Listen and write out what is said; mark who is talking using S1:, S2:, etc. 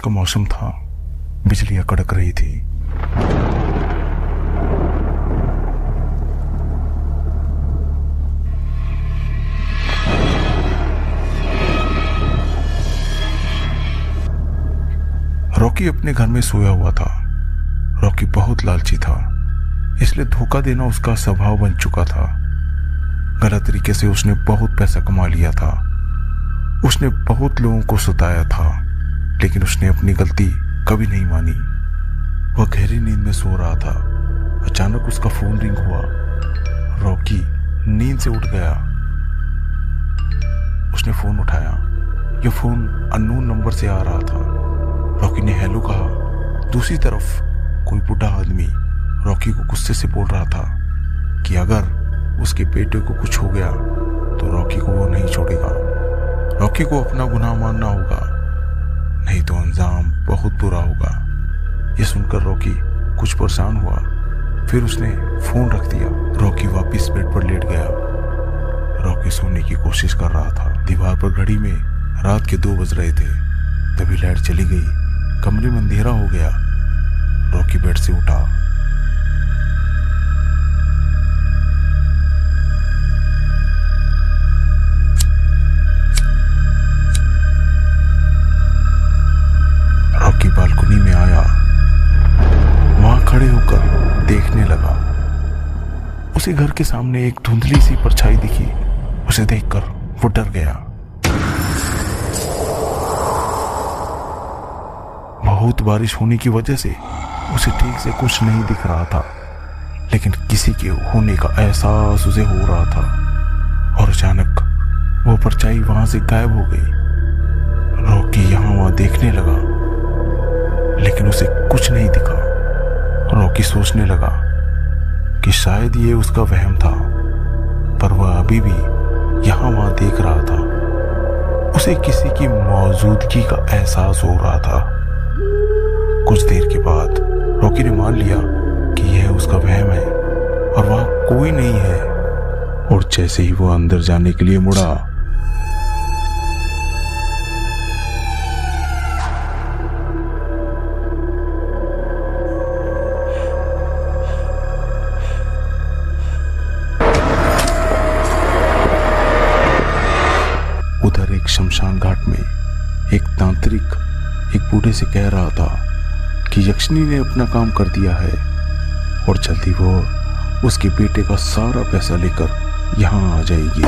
S1: का मौसम था, बिजलियां कड़क रही थी। रॉकी अपने घर में सोया हुआ था। रॉकी बहुत लालची था, इसलिए धोखा देना उसका स्वभाव बन चुका था। गलत तरीके से उसने बहुत पैसा कमा लिया था। उसने बहुत लोगों को सताया था, लेकिन उसने अपनी गलती कभी नहीं मानी। वह गहरी नींद में सो रहा था। अचानक उसका फोन रिंग हुआ। रॉकी नींद से उठ गया। उसने फोन उठाया। यह फोन अननोन नंबर से आ रहा था। रॉकी ने हेलो कहा। दूसरी तरफ कोई बूढ़ा आदमी रॉकी को गुस्से से बोल रहा था कि अगर उसके बेटे को कुछ हो गया तो रॉकी को वो नहीं छोड़ेगा। रॉकी को अपना गुनाह मानना होगा, नहीं तो अंजाम बहुत बुरा होगा। यह सुनकर रॉकी कुछ परेशान हुआ। फिर उसने फोन रख दिया। रॉकी वापस बेड पर लेट गया। रॉकी सोने की कोशिश कर रहा था। दीवार पर घड़ी में रात के 2 बज रहे थे। तभी लाइट चली गई। कमरे में अंधेरा हो गया। रॉकी बेड से उठा। रॉकी बालकनी में आया। वहां खड़े होकर देखने लगा। उसे घर के सामने एक धुंधली सी परछाई दिखी। उसे देखकर वो डर गया। बहुत बारिश होने की वजह से उसे ठीक से कुछ नहीं दिख रहा था, लेकिन किसी के होने का एहसास उसे हो रहा था। और अचानक वो परछाई वहां से गायब हो गई। रॉकी यहां वहां देखने लगा, लेकिन उसे कुछ नहीं दिखा। रॉकी सोचने लगा कि शायद ये उसका वहम था, पर वह अभी भी यहां वहां देख रहा था। उसे किसी की मौजूदगी का एहसास हो रहा था। कुछ देर के बाद रॉकी ने मान लिया कि यह उसका वहम है और वहां कोई नहीं है। और जैसे ही वो अंदर जाने के लिए मुड़ा, उधर एक शमशान घाट में एक तांत्रिक एक बूढ़े से कह रहा था कि यक्षिनी ने अपना काम कर दिया है और जल्दी वो उसके बेटे का सारा पैसा लेकर यहाँ आ जाएगी।